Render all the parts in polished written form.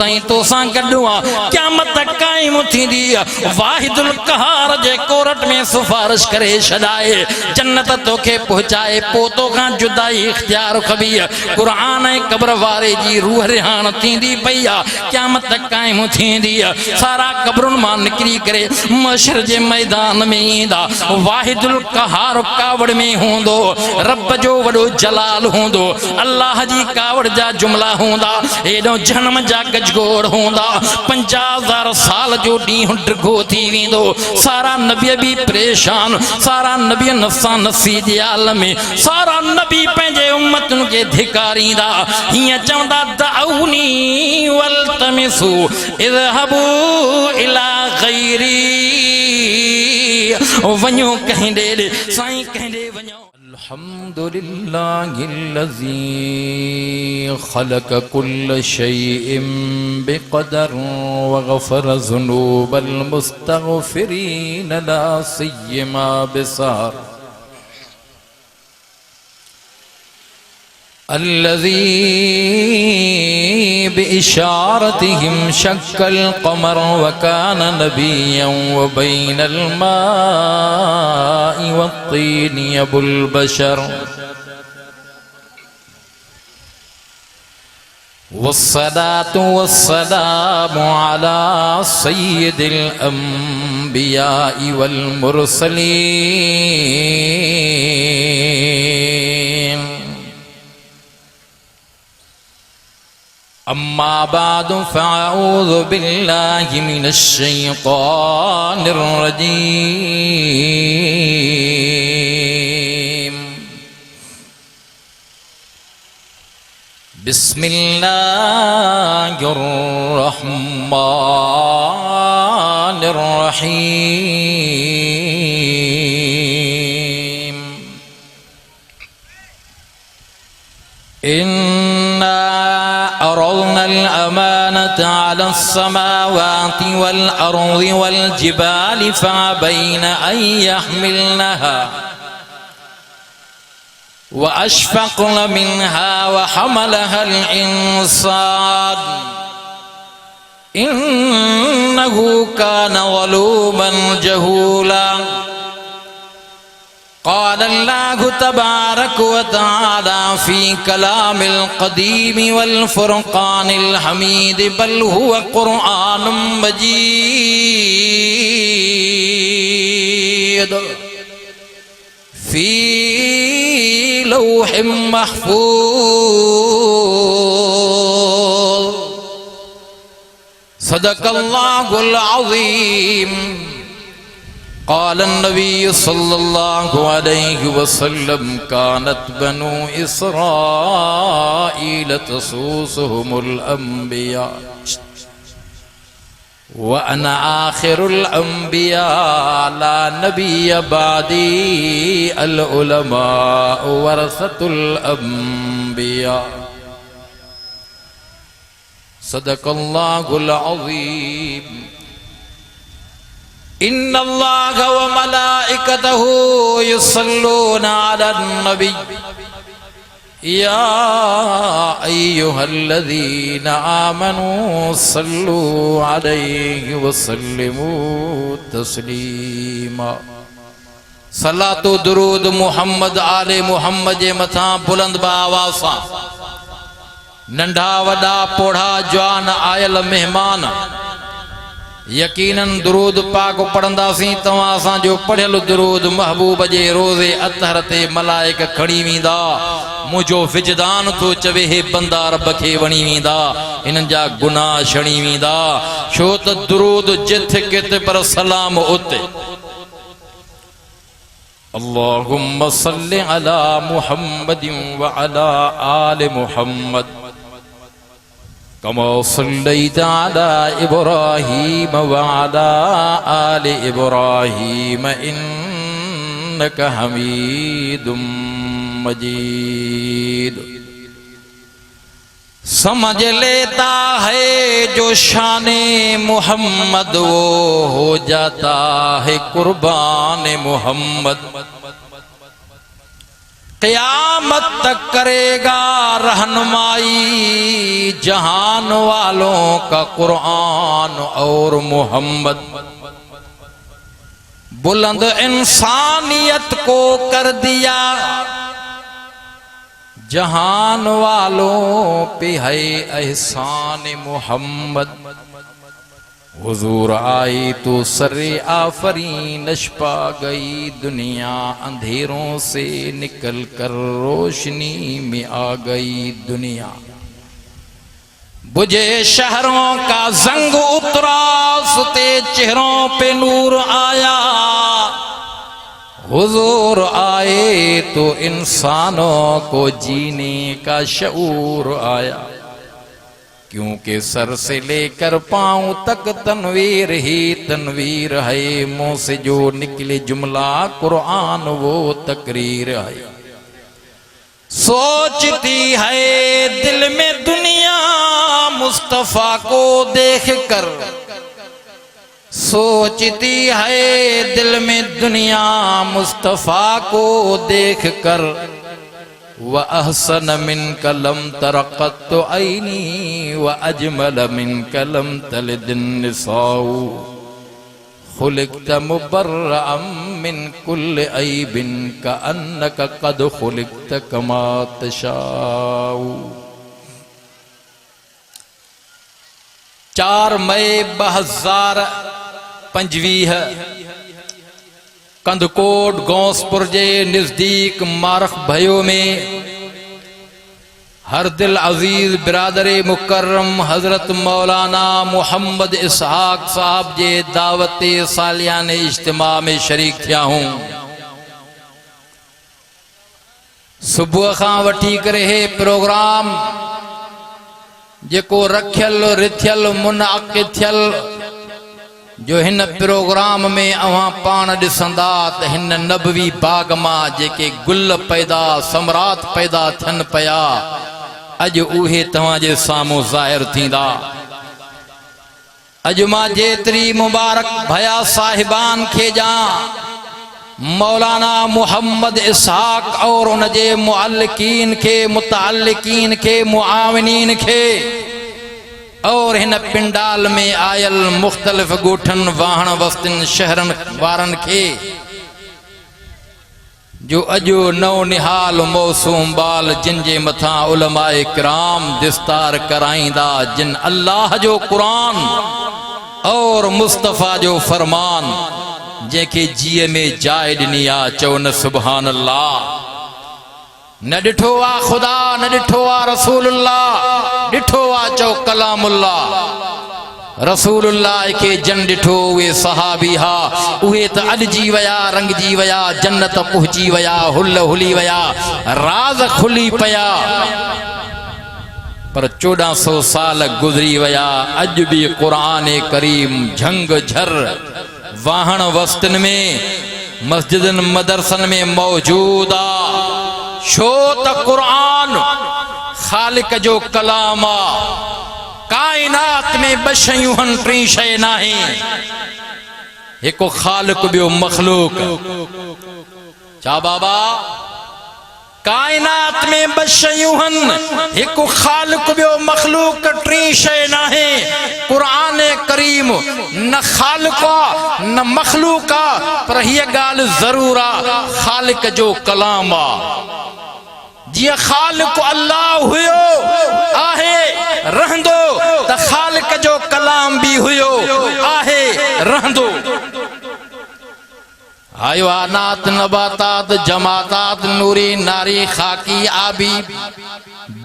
तो सां गॾु क़यामत काइम थींदी वाहिदुल क़हार जे कोरट में सिफारिश करे छॾाए जन्नत तोखे पहुचाए पो तोखां जुदाई इख्तियार खबी कुरान ऐं क़ब्र वारे जी रूह रिहान थींदी पई क़यामत काइम थींदी सारा क़ब्रुनि मां निकिरी करे मशर जे मैदान में ईंदा वाहिदुल क़हार कावड़ में हूंदो रब जो वॾो जलाल हूंदो अल्लाह जी कावड़ जा जुमला हूंदा एॾो जन्म जा गजगोड़ होंदा 50,000 साल जो ॾींहुं डिघो थी वेंदो सारा नबी भी परेशान सारा नबी नफ़सा नफ़सी जे आलम में सारा नबी पंहिंजे उम्मतुनि खे धिकारींदा हीअं चवंदा दअऊनी वल्तमिसू इज़हबू इला गैरी वञो कंहिं ॾे साईं कंहिं ॾे वञो अल्हम्दुलिल्लाहिल्लज़ी खलक़ कुल्ल शैइन बिक़दर व गफ़र ज़ुनूबल मुस्तग़फ़िरीन ला सिय्यमा बिसार अल्लज़ी बिइशारतिहिम शक्कल क़मर व कान नबिय्यन व बैनल माइ वत्तीनि अबुल बशर वस्सलातु वस्सलामु अला सय्यिदिल अंबियाइ वल मुरसलीन अम्मा बादु फ़अऊज़ु बिल्लाहि मिनश शैतानिर रजीम बिस्मिल्लाहिर रहमानिर रहीम इन्ना अरज़ना अल-अमानता अला अस्समावाति वल अर्ज़ि वल जिबालि फ़अबैना अन यहमिलनहा व अशफ़क़न मिन्हा व हमलहा अल-इंसान इन्नहु कान ज़लूमन जहूला क़ाल अल्लाहु तबारक व तआला फ़ी कलामिल क़दीम वल फ़ुरक़ानिल हमीद बल हुव क़ुरआनुम मजीद फ़ी लौहिम महफ़ूज़ सदक़ल्लाहुल अज़ीम क़ाल नबी सल्लल्लाहु अलैहि वसल्लम कानत बनु इसराईल तसूसुहुमुल अंबिया व अना आखिरुल अंबिया ला नबिय्य बादी अल उलमा वरसतुल अंबिया सदक़ल्लाहुल अज़ीम इन्नल्लाह व मलाइकतहु युसल्लूना अलन नबी या अय्युहल्लज़ीना आमनू सल्लू अलैहि व सल्लिमू तस्लीमा सलातो दुरूद मुहम्मद आले मुहम्मद जे मथा बुलंद आवाज़ सां नंढा वॾा पोढ़ा जवान आयल मेहमान यकीनन दुरूद पाक पढ़ंदासीं तव्हां असांजो पढ़ियल दुरूद महबूब जे रोज़े अतहर ते मलाइक खणी वेंदा मुंहिंजो विजदान थो चवे हे बंदा रब खे वणी वेंदा इन्हनि जा गुनाह छणी वेंदा छो त दुरूद जिथे किथे पर सलाम उते अल्लाहुम्मा सल्लि अला मुहम्मदिन व अला आलि मुहम्मद कमा सल्लैता अला इब्राहीम व अला आलि इब्राहीम इन्नका हमीदुम मजीद। समझ लेता है जो शाने मोहम्मद वो हो जाता है कुर्बान मोहम्मद। क़यामत तक करेगा रहनुमाई जहान वालों का कुरान और मोहम्मद। बुलंद इंसानियत को कर दिया जहान वालों पे है एहसान मोहम्मद। हुजूर आई तो सरे आफरीनश पा गई दुनिया, अंधेरों से निकल कर रोशनी में आ गई दुनिया। बुझे शहरों का जंग उतरा, सुते चेहरों पे नूर आया। हुजूर आए तो इंसानों को जीने का शऊर आया, क्योंकि सर से लेकर पांव तक तनवीर ही तनवीर है। मुंह से जो निकले जुमला कुरान वो तकरीर है। सोचती है दिल में दुनिया मुस्तफा को देख कर, सोचती है दिल में दुनिया मुस्तफा को देख कर। व अहसन मिन कलम तरक़त ऐनी व अजमल मिन कलम तलिदिन निसाउ। खुलिक़्त मुबर्रअम मिन कुल्लि ऐबिन कअन्नक क़द खुलिक़्त कमा तशाउ। 4 मई 2025 कंदकोट गौसपुर जे नजदीक मारख भयो में हर दिल अजीज बिरादरे मुकर्रम हजरत मौलाना मोहम्मद इसहाक साहब जे दावते सालियाने इज्तिमा में शरीक थिया हूँ। सुबह खां वठी करे हे प्रोग्राम जेको रखियल रिथियल मुनाक़िद थियल, जो हिन प्रोग्राम में अवां पान ॾिसंदा त हिन नबवी बाग मां जेके गुल पैदा समरात पैदा थियन पया, अॼु उहे तव्हांजे साम्हूं ज़ाहिर थींदा। अॼु मां जेतिरी मुबारक भया साहिबान खे ॼां मौलाना मोहम्मद इसहाक और उनजे मुअल्लिकीन खे मुतअल्लिकीन खे मुआविनीन खे और हिन पिंडाल में आयल मुख्तलिफ गोठन वाहन वस्तिन शहरन वारन खे, जो अजो नौ निहाल मौसूम बाल जिन जे मथा उलमाए किराम दिस्तार कराईंदा, जिन अल्लाह जो कुरान और मुस्तफ़ा जो फरमान जेके जीअ में जाए ॾिनी आ, चवनि सुभान अल्लाह। न ॾिठो आ खुदा, न ॾिठो आ रसूलुल्लाह, ॾिठो आ चओ कलामुल्लाह। रसूलुल्लाह के जन ॾिठो उहे सहाबी हा, उहे त अॾजी विया रंगजी विया, जन्नत पहुची विया, हुल हुली विया, राज खुली पिया। पर 1400 साल गुज़री विया, अॼु बि क़ुरान करीम झंग झर वाहन वस्तिन में मस्जिदन मदरसन में मौजूद आ। छो त कुरान खालिक जो कलाम आ। कायनात में 2 शयूं हन, 3 शय नाहे, हिकु खालिक ॿियो मखलूक। छा बाबा? कायनात में 2 शयूं हन, हिकु खालिक ॿियो मखलूक, 3 शय नाहे। कुरान करीम न खालिक आ न मखलूक आ, पर हीअ ॻाल्हि ज़रूर आ खालिक जो कलाम आ। जिया खालिक अल्लाह हुयो आहे रहंदो, त खालिक जो कलाम भी हुयो आहे रहंदो। हयवानात नबातात जमातात नूरी नारी खाकी आबी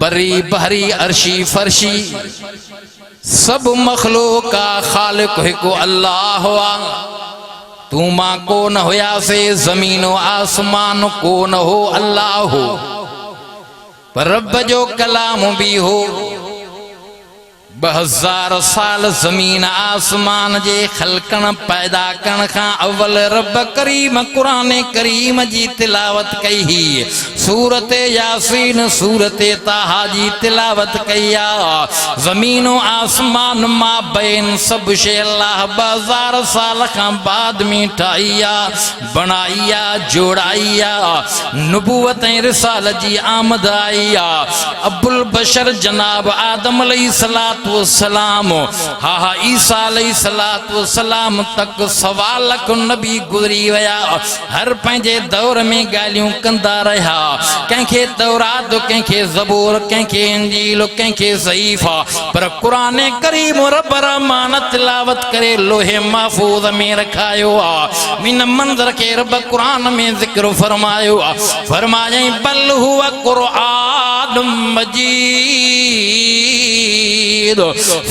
बरी बहरी अर्शी फर्शी सब मखलूक का खालिक हिकु अल्लाह हुआ। तू मां को न हुया से जमीनो आसमान को न हो अल्लाह हो, पर रब जो कलाम भी हो। 2000 साल जमीन आसमान जे खलकन पैदा करण खां अव्वल रब करीम कुरान करीम जी तिलावत कई ही। सूरत यासीन सूरत ताहा जी तिलावत कया ज़मीनो आसमान मां बैन सब शे अल्लाह 1000 साल का बाद में ठाइया बनाइया जोड़ाइया नबूवत रिसालत जी आमद आइया अब्बुल बशर जनाब आदम अलैहिस्सलातु वस्सलाम हा ईसा अलैहिस्सलातु वस्सलाम तक सवालक नबी गुजरी वया हर पंहिंजे दौर में गालियों कंदा रहा कंखे तौरात कंखे ज़बूर कंखे इंजील कंखे सहीफा पर कुरान करीम रब रहमान तिलावत करे लोहे महफूज में रखायो आ मिन मंजर के रब कुरान में जिक्र फरमायो आ फरमाए बल हुआ कुरान मजीद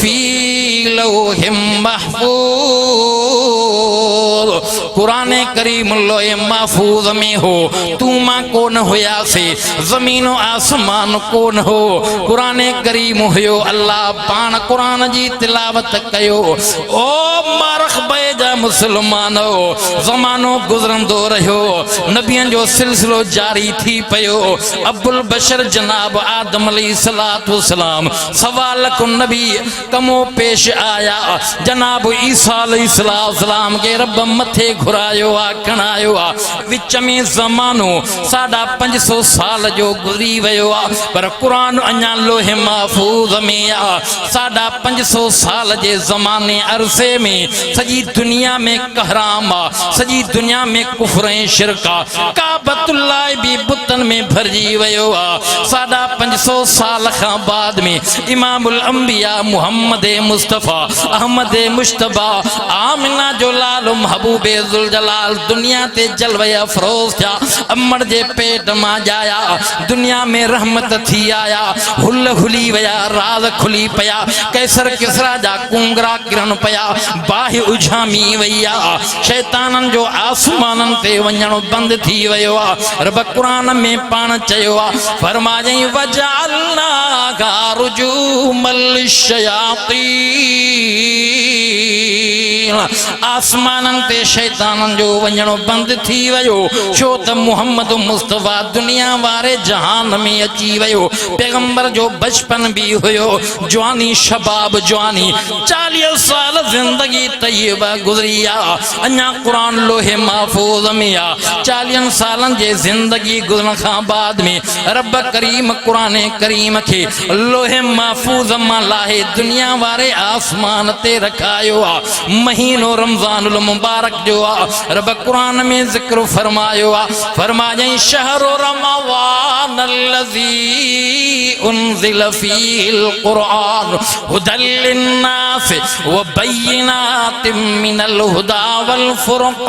फी लौहिम महफूज कुरान करीम लोहे महफूज में हो तू मां कौन होया से जमीन आसमान कौन हो कुरान करीम हुयो अल्लाह पान कुरान जी तिलावत कयो ओ मारख बेजा मुसलमानो ज़मानो गुज़रंदो रहियो नबियन जो सिलसिलो जारी थी पयो अब्बुल बशर जनाब आदम अलैहिस्सलातु वस्सलाम सवाल को नबी कमो पेश आया जनाब ईसा अलैहिस्सलाम के रब मथे घुरायो आ खणायो आ विच में ज़मानो 550 साल जो गुजरी वयो आ पर कुरान अञा लोहे महफूज में आ 550 साल जे ज़माने अरसे में सजी दुनिया में कहराम आ सजी दुनिया में कुफ्र ऐं शिरक आ काबतुल्लाह भी बुतन में भरजी वयो आ 550 साल खां बाद में इमामुल अंबिया मुहम्मद मुस्तफ़ा अहमद मुश्तबा आमिना जो लाल महबूबे जुल जलाल दुनिया ते जलवे अफरोज था अमर जे पेट मां जाया दुनिया में रहमत थी आया हुल हुली वया राज खुली पया कैसर किसरा जा कुंगरा किरण पया बाहि उझामी वैया शैतानन जो आसमानन ते वञणो बंद थी वयो आ रब कुरान में पाण चयो आ फरमायई वजअलना रुजूमल शयातीन आसमानन ते शैतानन जो वञणो बंद थी वयो छो त मुहम्मद मुस्तफा दुनिया वारे जहान में अची वयो पैगंबर जो बचपन भी हुयो जवानी शबाब जवानी 40 साल जिंदगी तय्यबा गुजरिया अञा कुरान लोहे महफूज में आ 40 सालन जे जिंदगी गुजरन खां बाद में रब करीम कुरान करीम के लोहे महफूज मां लाहे दुनिया वारे आसमान ते रखायो आ महीनो रमजानुल मुबारक जो आ रब कुरान में जिक्र फरमायो आ फरमाए शहरु रमज़ान अल्लज़ी उन्ज़िल फ़ीहिल कुरान हुदल लिन्नास व बय्यिनातिम मिनल हुदा वल फुरक़ान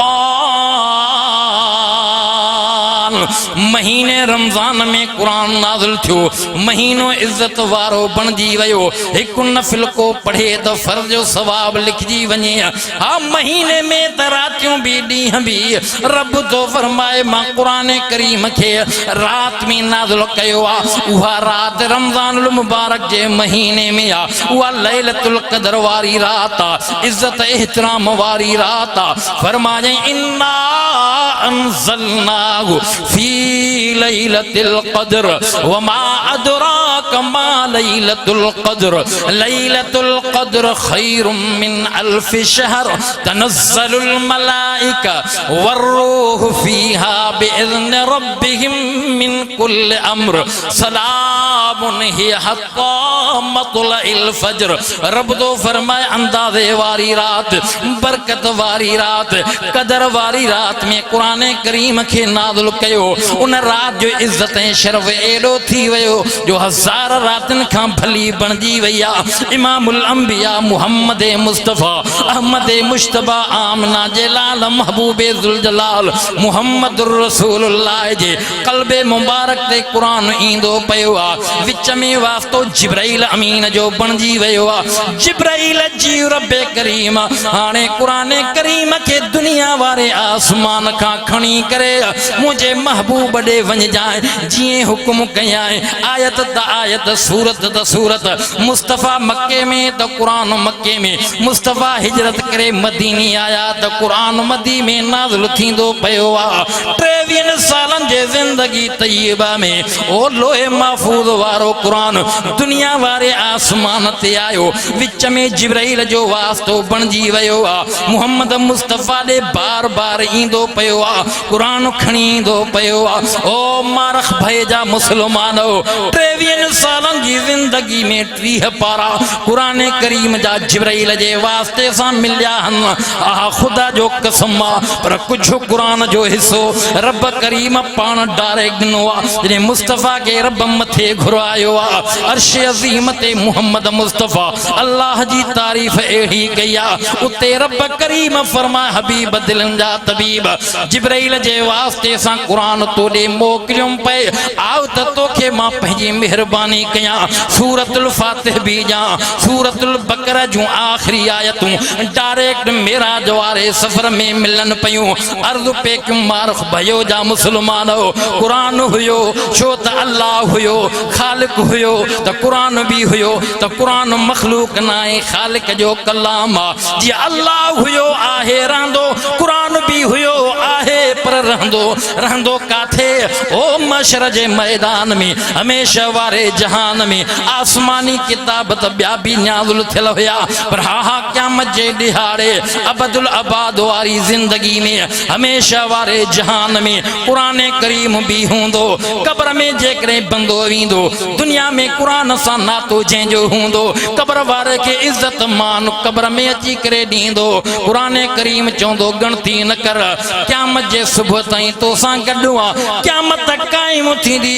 महीने रमजान में कुरान नाज़िल थियो महीनो इज्जत वारो बनजी वयो एक नफिल को पढ़े तो फर्ज जो सवाब लिखजी वने हा महीने में तरातियों भी ॾींहं भी रब तो फरमाए मां कुरान करीम के रात में नाज़िल कयो आ उहा रात रमजानुल मुबारक जे महीने में आ उहा लैलतुल क़द्र वारी रात आ इज्जत एहतराम वारी रात आ फरमाए इन्ना अंज़लनाहु फी लैलतिल क़द्र वमा अदराक मा लैलतुल क़द्र खैरुम मिन अल्फ शहर तनज़्ज़लुल मलाइका वर्रूहु फीहा बिइज़्नि रब्बिहिम मिन कुल्लि अम्र सलामुन हिय हत्ता मतलइल फज्र रब तो फरमाए अंदाज़े वारी रात बरकत वारी रात कदर वारी रात में कुरान करीम के नाज़िल कयो उन रात जो इज्जत शरफ एडो थी वयो जो 1000 रातन खां भली बनजी वया इमामुल अंबिया मुहम्मद मुस्तफा अहमद मुश्तबा आमना जलाल महबूबे जुल जलाल मुहम्मदुर रसूलुल्लाह जे कल्बे मुबारक ते कुरान ईंदो पयो आ विच में वास्तो जिब्राइल अमीन जो बनजी वयो आ जिब्राइल जी रब करीम हाने कुरान करीम के दुनिया वारे आसमान खां खणी करे मुझे महबूब डे वन जाए जिए हुक्म कया आयत त आयत सूरत त सूरत मुस्तफ़ा मक्के में त कुरान मक्के में मुस्तफ़ा हिजरत करे मदीने आया त कुरान मदी में नाज़िल थींदो पयो आ 23 सालन जे जिंदगी तय्यबा में ओ लोहे महफूज वारो कुरान दुनिया वारे आसमान ते आयो विच में जिब्राइल जो वास्तो बनजी वयो आ मोहम्मद मुस्तफ़ा दे बार बार ईंदो पयो आ कुरान खणी ईंदो पयो आ ओ मारख भय जा मुसलमानो 23 सालन जी जिंदगी में 30 पारा कुरान करीम जा जिब्राइल जे वास्ते सां मिलिया हन आहा खुदा जो कसम पर कुछ कुरान जो हिस्सो रब करीम पान डायरेक्ट ॾिनो आ जॾहिं मुस्तफ़ा के रब मथे घुरायो आ अर्श अज़ीम ते मोहम्मद मुस्तफ़ा अल्लाह जी तारीफ़ एड़ी कई आ उते रब करीम फरमा हबीब दिलन जा तबीब जिब्राइल जे वास्ते सां कुरान तोड़े मोकिलियुमि पे आओ त तोखे मां पंहिंजी मेहरबानी कयां सूरतुल फातिह भी जा सूरतुल बकरा जूं आखिरी आयतूं डायरेक्ट मेराज वारे सफर में मिलन पयूं अर्ज़ पे क्यों मारख भयो जा मुसलमानो कुरान हुयो छो त अल्लाह हुयो खालिक हुयो त कुरान भी हुयो त कुरान मखलूक नाए खालिक जो कलाम आ जी अल्लाह हुयो आहे रहंदो कुरान भी हुयो आहे पर रहंदो काथे ओ मशर जे मैदान में हमेशा वारे जहान में आसमानी किताब त ॿिया भी नाज़िल थियल हुया पर हा क़यामत जे ॾिहाड़े अबदुल आबाद वारी जिंदगी में हमेशा वारे जहान में कुरान करीम भी हूंदो कब्र में जेकरे बंदो वींदो दुनिया में कुरान सां नातो जंहिंजो हूंदो कब्र वारे के इज्जत मान कब्र में अची करे ॾींदो कुरान करीम चवंदो गणती न कर क़यामत जे सुबुह ताईं तोसां गॾु आहे क़यामत क़ाइम थींदी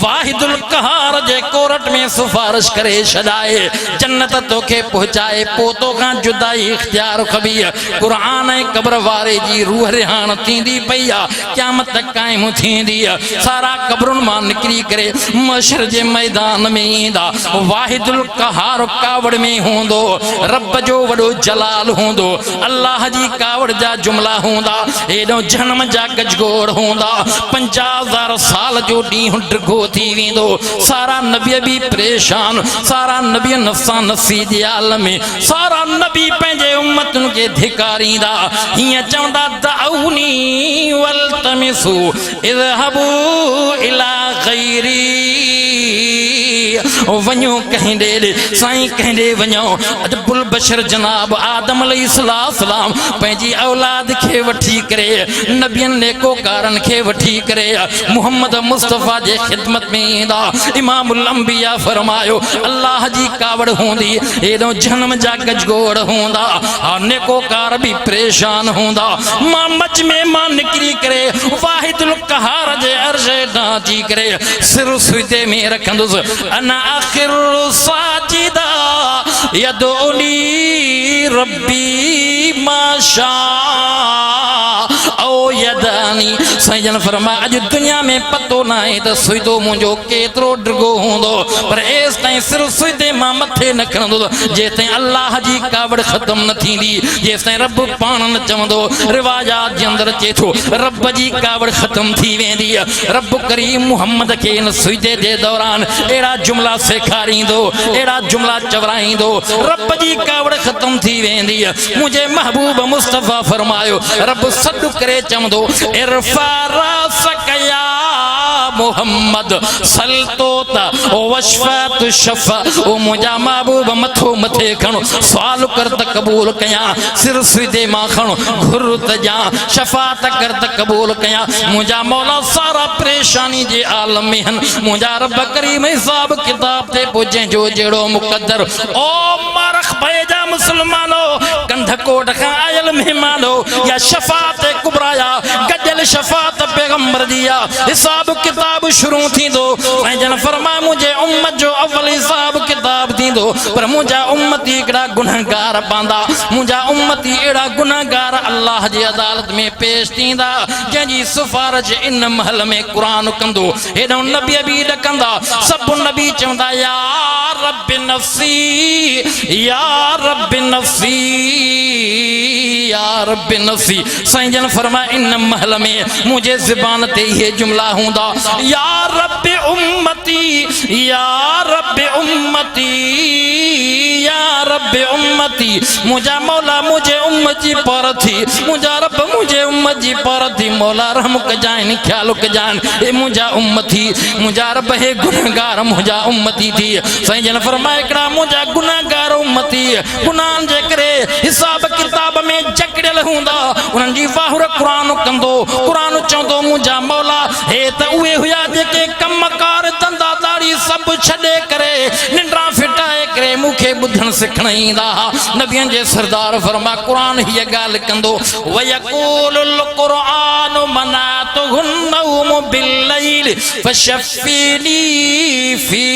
वाहिदुल कहार जे कोरट में सिफारिश करे छॾाए जन्नत तोखे पहुचाए पोइ तोखां जुदाई इख्तियार कबी कुरान ऐं कब्र वारे जी रूह रिहान थींदी पई आहे क़यामत क़ाइम थींदी सारा कब्रुनि मां निकिरी करे मशर जे मैदान में ईंदा वाहिदुल कहार कावड़ में हूंदो रब जो वॾो जलाल हूंदो अल्लाह जी कावड़ जा जुमला हूंदा एॾो जन्म जा गजगोड़ हूंदा 50,000 साल जो ॾींहुं डिघो थी वेंदो सारा नबी भी परेशान सारा नबी नफ़्सा नफ़्सी जे आलम में सारा नबी पंहिंजे उम्मतुनि खे धिकारींदा हीअं चवंदा दअऊनी वल्तमिसू इज़हबू इला गैरी वञो कंहिं ॾे साईं कंहिं ॾे वञो अजबुल बशर जनाब आदम अलैहिस्सलाम पंहिंजी औलाद खे वठी करे नबियनि नेकोकारनि खे वठी करे मोहम्मद मुस्तफ़ा जे ख़िदमत में ईंदा इमामुल अंबिया फरमायो अल्लाह जी कावड़ हूंदी एॾो जन्म जा गजगोड़ हूंदा नेकोकार भी परेशान हूंदा मां मच में मां निकिरी करे वाहिदुल कहार जे अर्श ॾांहुं अची करे सिर सुते में रखंदुसि अना आखिर साजिदा यदोनी रब्बी माशा ओ यदानी सजन फरमा अज दुनिया में पतो ना है तो सुइदो मुंजो केतरो डिगो होंदो पर एस ताईं सिर्फ सुइदे मां मथे न खणंदो जे ताईं अल्लाह जी कावड़ खत्म न थींदी जे ताईं रब पाण न चवंदो रिवाजात जे अंदर अचे थो रब जी कावड़ खत्म थी वेंदी रब करीम मुहम्मद के इन सुइदे जे दौरान एड़ा जुमला सेखारींदो एड़ा जुमला चवराईंदो रब जी कावड़ खत्म थी वेंदी मुझे महबूब मुस्तफ़ा फरमायो रब सॾु करे चवंदो इरफा रासक या मोहम्मद सलतोत ओ वशफत शफा ओ मुझा महबूब मथो मथे खणो सवाल कर त कबूल कया सिर सुदे मां खणो घुर त जा शफात कर त कबूल कया मुझा मौला सारा परेशानी जे आलम में हन मुझा रब करीम हिसाब किताब ते पुजे जो जेड़ो मुकद्दर ओ मरख भैजा मुसलमानो कंध कोट खां आयल मेहमानो या शफात कुबरा या गजल शफात पैगंबर दिया हिसाब किताब शुरू थी दो जन फरमा मुझे उम्मत जो अव्वल हिसाब किताब थी दो पर मुझा उम्मती एड़ा गुनहगार पांदा मुझा उम्मती एड़ा गुनहगार अल्लाह जी अदालत में पेश थींदा जंहिंजी सिफारिश इन महल में कुरान कंदो एडो नबी भी डकंदा सब नबी चवंदा या रब नफ्सी या रब नफ्सी या रब नफसी। साईं जन फरमा इन महल में मुझे ज़बान ते ये जुमला हुंदा या रब उम्मती या रब उम्मती या रब उम्मती। मुझा मौला मुझे उम्मत जी पर थी, मुझा रब मुझे उम्मत जी पर थी। मौला रहम क जान ख्याल क जान ए मुझा उम्मती, मुझा रब है गुनहगार मुझा उम्मती थी। साईं जन फरमाए हिकिड़ा मुझा गुनहगार उम्मती गुनाहन जे करे हिसाब किताब में जकड़ियल हूंदा उन्हनि जी वाहुर क़ुरान कंदो। क़ुरान चवंदो मुझा मौला हे त उहे हुया जेके कमकार धंधा दाड़ी सभु छॾे करे निंड्रा फिटाए करे मूंखे ॿुधण सिखण ईंदा। नबियनि जे सरदार फरमा क़ुरान हीअ ॻाल्हि कंदो वयक़ूलुल क़ुरानु मनातुहुन नौम बिल्लैल फशफ़ीनी फी।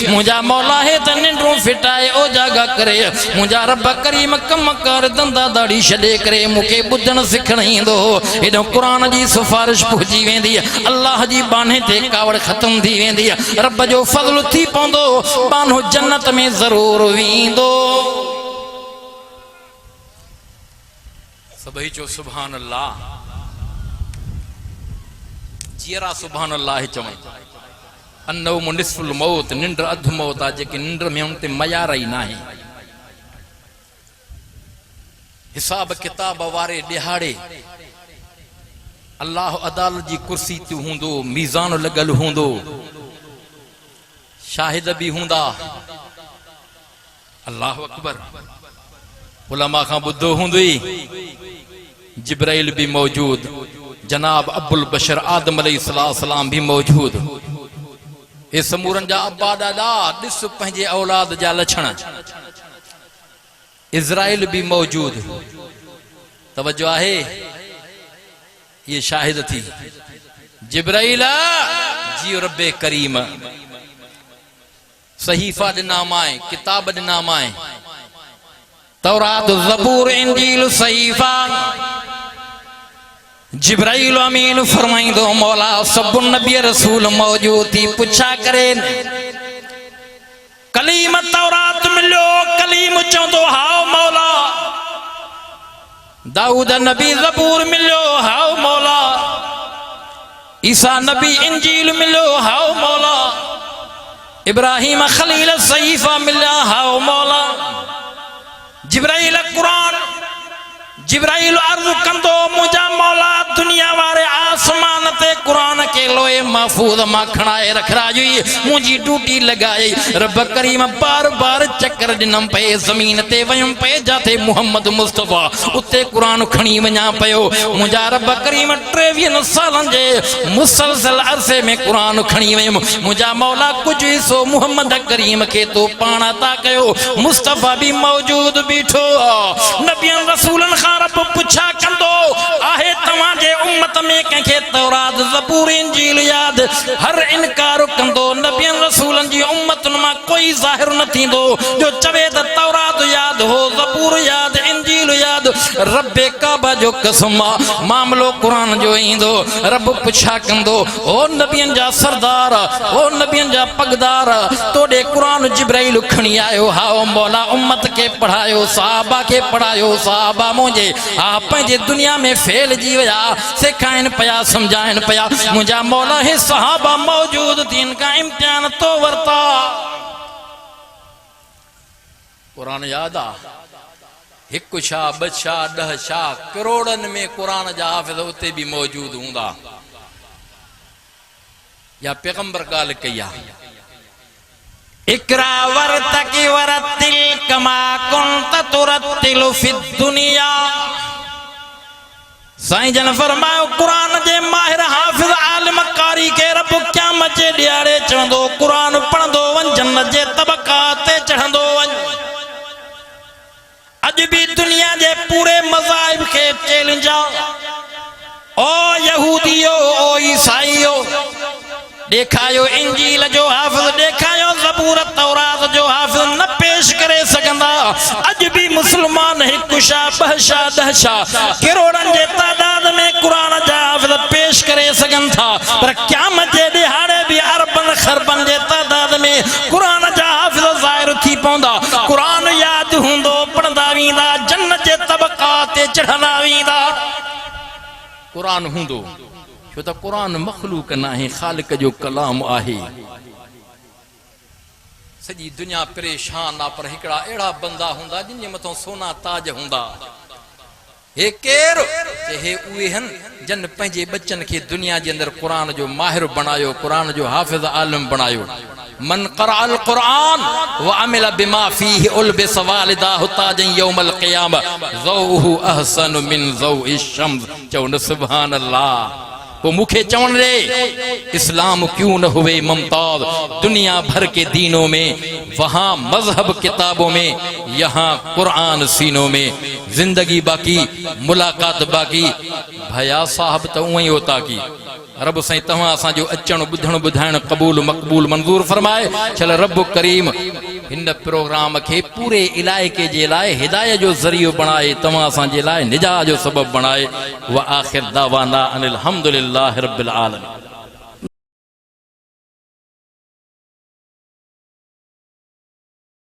मुझा मौला है त निंड्रू फिटाए ओ जागा करे मुझा रब करीम कम कर धंधा दाड़ी छॾे करे मूंखे ॿुधण सिखण ईंदो। हेॾो क़ुरान जी सिफारिश पहुची वेंदी, अल्लाह जी बाने ते कावड़ ख़त्म थी वेंदी, रब जो फज़ल थी पवंदो, बानो जन्नत में ज़रूर वेंदो। सभई चो सुभान अल्लाह। जीरा सुभान अल्लाह चवनि अन्नौम निस्फुल मौत, निंड अधु मौत आहे जेके निंड में उन ते मयार ई नाहे। हिसाब किताब वारे ॾिहाड़े अल्लाह अदालत जी कुर्सी ते हूंदो, मीज़ान लॻल हूंदो, शाहिद भी हूंदा। अल्लाह अकबर। उलमा खां ॿुधो हूंदई जिब्राइल भी मौजूद, जनाब अबुल बशर आदम अलैहिस्सलाम भी मौजूद। ये समूरन जा अब्बा दादा ॾिस पंहिंजे औलाद जा लछण। इज़राइल भी मौजूद। तवज्जो आहे ये शाहिद थी जिब्राइल जियो रब्बे करीम सहीफा ॾिना माए, किताब ॾिना माए, तौरात ज़बूर इंजील सहीफा। जिब्राइल अमीन फरमाइंदो मौला सब नबी रसूल मौजूद थी पुछा करे कलीम तौरात मिलो, कलीम चवंदो हाओ मौला। दाऊद नबी ज़बूर मिलो हाओ मौला। ईसा नबी इंजील मिलो हाओ मौला। इब्राहिम खलील सहीफा मिला हाओ मौला। जिब्राइल कुरान, जिब्राइल अर्ज़ कंदो मुझा मौला दुनिया वारे आसमान ते कुरान के लोए महफूज मां खणाए रखरा जी मुझी ड्यूटी लगाई। रब करीम बार बार चक्कर दिनम पे जमीन ते वयम पे जाते मोहम्मद मुस्तफा उते कुरान खणी वञा पयो। मुझा रब करीम 23 सालन जे मुसलसल अरसे में कुरान खणी वयम। मुझा मौला कुछ हिस्सो मोहम्मद करीम के तो पाण ता कयो, मुस्तफा भी मौजूद बीठो। नबियन रसूलन खां रब पुछा कंदो आहे तवां जे उम्मत में कंखे तौरात ज़बूर इंजील याद हर इनकार कंदो। नबियन रसूलन जी उम्मतन मां कोई ज़ाहिर न थींदो जो चवे त तौरात याद हो, ज़बूर याद, इंजील याद। रब्बे काबा जो कसम मामलो कुरान जो ईंदो। रब पुछा कंदो ओ नबियन जा सरदार, ओ नबियन जा पगदार, तोड़े कुरान जिब्राइल खणी आयो हाओ मौला। उम्मत के पढ़ायो, सहाबा के पढ़ायो, सहाबा मुझे आप पंहिंजे दुनिया में फैल जी विया, सिखाइन पया, समझाइन पया। मुझा मौला हे सहाबा मौजूद थी, इनका इम्तिहान तो वरता। कुरान याद आ हिकु छा ॿ छा 10 छा करोड़न में कुरान जा हाफ़िज़ उते भी मौजूद हूंदा। या पैगंबर ॻाल्हि कई आ इकरा वरतकी वरतिल कमा कुंत तुरतिलु फिद दुनिया। साईं जन फरमायो कुरान जे माहिर हाफिज आलिम कारी के रब क़यामत जे ॾियारे चवंदो कुरान पढ़ंदो वञ, जन्नत जे तबक़ात ते चढ़ंदो वञ। अॼु भी दुनिया जे पूरे मज़ाहिब के चैलेंज आ, ओ यहूदियो ओ ईसाईयो, देखायो इंजील जो हाफिज, देखायो ज़बूर तौरात जो हाफिज न पेश करे सघंदा। अॼु भी मुसलमान हिकु शा 2 शा 10 शा करोड़न जे तादाद में कुरान जा हाफिज पेश करे सघनि था, पर क़यामत जे ॾिहाड़े भी अरबन खरबन जे तादाद में कुरान जा हाफिज ज़ाहिर थी पवंदा। कुरान याद हूंदो, पढ़ंदा वेंदा, कुरान हूंदो छो त कुरान मखलूक नाहे खालिक जो कलाम आहे। सॼी दुनिया परेशान आ पर हिकिड़ा अहिड़ा बंदा हूंदा जिन जे मथां सोना ताज हूंदा। हे केर हे उहे हन जन पंहिंजे बच्चन खे दुनिया जे अंदर कुरान जो माहिर बणायो, कुरान जो हाफ़िज़ आलिम बणायो। मन क़रअल कुरान व अमिल बिमा फीहि उल्बिस वालिदाहु ताजन यौमल क़ियामा ज़ौहु अहसन मिन ज़ौइ शम्स। चओ न सुभान अल्लाह। वो मुखे चवण रे इस्लाम क्यों न हुए मुमताज, दुनिया भर के दीनों में, वहां मजहब किताबों में, यहाँ कुरान सीनों में। जिंदगी बाकी मुलाकात बाकी। भया साहब तो उई होता की रब साईं तव्हां असांजो अचण ॿुधण ॿुधाइण क़बूल मक़बूल मंज़ूर फरमाए। चल रब करीम हिन प्रोग्राम खे पूरे इलाइक़े जे लाइ हिदायत जो ज़रियो बणाए, तव्हां असांजे लाइ निजात जो सबब बणाए। व आख़िर दावाना अनिल हम्दुलिल्लाहि रब्बिल आलमीन।